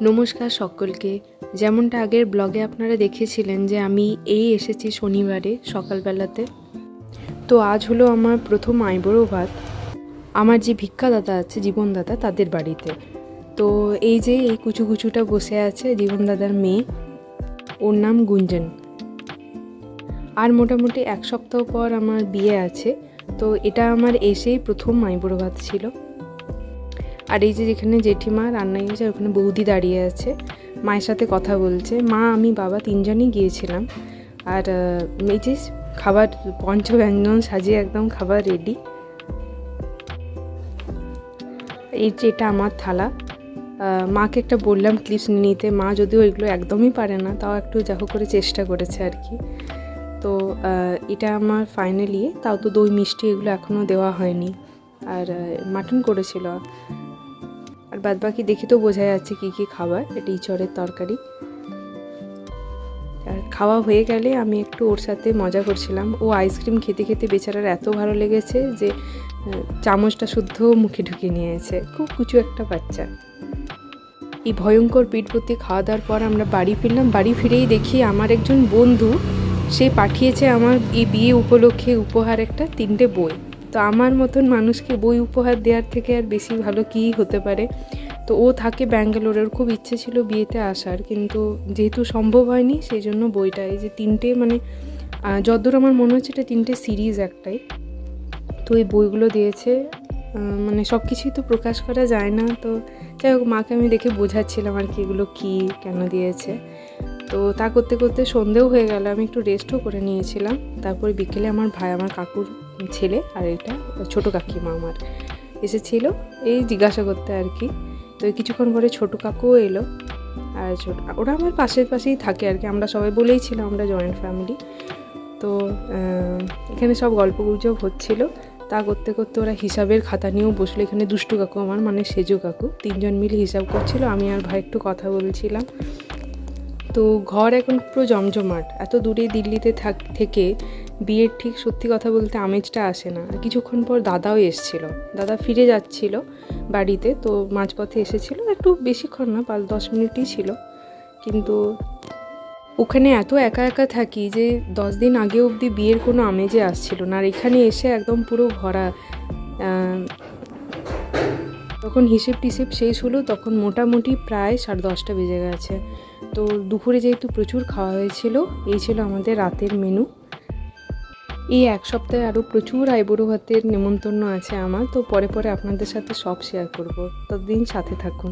নমস্কার সকলকে। যেমনটা আগের ব্লগে আপনারা দেখেছিলেন যে আমি এসেছি শনিবারে সকালবেলাতে। তো আজ হলো আমার প্রথম আইবুড়ো ভাত আমার যে ভিক্ষা দাদা আছে, জীবন দাদা, তাদের বাড়িতে। তো এই যে এই কুচুকুচুটা বসে আছে জীবন দাদার মেয়ে, ওর নাম গুঞ্জন। আর মোটামুটি এক সপ্তাহ পর আমার বিয়ে আছে। তো এটা আমার এসেই প্রথম আইবুড়ো ভাত ছিল। আর এই যে যেখানে জেঠিমা রান্না গিয়েছে, ওখানে বৌদি দাঁড়িয়ে আছে, মায়ের সাথে কথা বলছে। মা, আমি, বাবা তিনজনই গিয়েছিলাম। আর এই যে খাবার পঞ্চব্যঞ্জন সাজিয়ে একদম খাবার রেডি। এই যে এটা আমার থালা। মাকে একটা বললাম ক্লিপস নিয়ে নিতে, মা যদিও এগুলো একদমই পারে না, তাও একটু যা হোক করে চেষ্টা করেছে আর কি। তো এটা আমার ফাইনালি, তাও তো দই মিষ্টি এগুলো এখনও দেওয়া হয়নি। আর মাটন করেছিল। আর বাদ বাকি দেখে তো বোঝা যাচ্ছে কী কী খাবার। এটা ইঁচড়ের তরকারি। আর খাওয়া হয়ে গেলে আমি একটু ওর সাথে মজা করছিলাম। ও আইসক্রিম খেতে খেতে বেচারার এত ভালো লেগেছে যে চামচটা শুদ্ধ মুখে ঢুকিয়ে নিয়েছে। খুব কুচু একটা বাচ্চা। এই ভয়ঙ্কর পিঠভর্তি খাওয়া দাওয়ার পর আমরা বাড়ি ফিরলাম। বাড়ি ফিরেই দেখি আমার একজন বন্ধু, সে পাঠিয়েছে আমার এই বিয়ে উপলক্ষে উপহার একটা 3টে বই। তো আমার মতন মানুষকে বই উপহার দেওয়ার থেকে আর বেশি ভালো কী হতে পারে। তো ও থাকে ব্যাঙ্গালোরে, ওর খুব ইচ্ছে ছিল বিয়েতে আসার, কিন্তু যেহেতু সম্ভব হয়নি সেই জন্য বইটা, এই যে 3টে, মানে যতদূর আমার মনে হচ্ছে এটা 3টে সিরিজ একটাই। তো এই বইগুলো দিয়েছে। মানে সব কিছুই তো প্রকাশ করা যায় না। তো যাই হোক, মাকে আমি দেখে বোঝাচ্ছিলাম আর কি এগুলো কী, কেন দিয়েছে। তো তা করতে করতে সন্ধেও হয়ে গেল। আমি একটু রেস্টও করে নিয়েছিলাম। তারপরে বিকেলে আমার ভাই, আমার কাকুর ছেলে, আর এটা ছোটো কাকিমা আমার এসেছিলো এই জিজ্ঞাসা করতে আর কি। তো কিছুক্ষণ পরে ছোটো কাকুও এলো। আর ওরা আমার পাশেই থাকে আর কি। আমরা সবাই বলেই ছিলাম আমরা জয়েন্ট ফ্যামিলি। তো এখানে সব গল্প গুজব হচ্ছিল। তা করতে করতে ওরা হিসাবের খাতা নিয়েও বসলো। এখানে দুষ্টু কাকু আমার, মানে সেজু কাকু, 3জন মিলে হিসাব করছিল। আমি আর ভাই একটু কথা বলছিলাম। তো ঘর এখন পুরো জমজমাট। এত দূরে দিল্লিতে থেকে বিয়ের ঠিক সত্যি কথা বলতে আমেজটা আসে না। কিছুক্ষণ পর দাদাও এসেছিলো। দাদা ফিরে যাচ্ছিল বাড়িতে, তো মাঝপথে এসেছিলো। একটু বেশিক্ষণ না, 5-10 মিনিটই ছিল। কিন্তু ওখানে এত একা একা থাকি যে 10 দিন আগে অবধি বিয়ের কোনো আমেজে আসছিল না। আর এখানে এসে একদম পুরো ভরা। তখন হিসেব টিসেব শেষ হলো, তখন মোটামুটি প্রায় 10:30 বেজে গেছে। তো দুপুরে যেহেতু প্রচুর খাওয়া হয়েছিল, এই ছিল আমাদের রাতের মেনু। এই এক সপ্তাহে আরও প্রচুর আইবুড়ো ভাতের নেমন্তন্ন আছে আমার। তো পরে পরে আপনাদের সাথে সব শেয়ার করব। ততদিন সাথে থাকুন।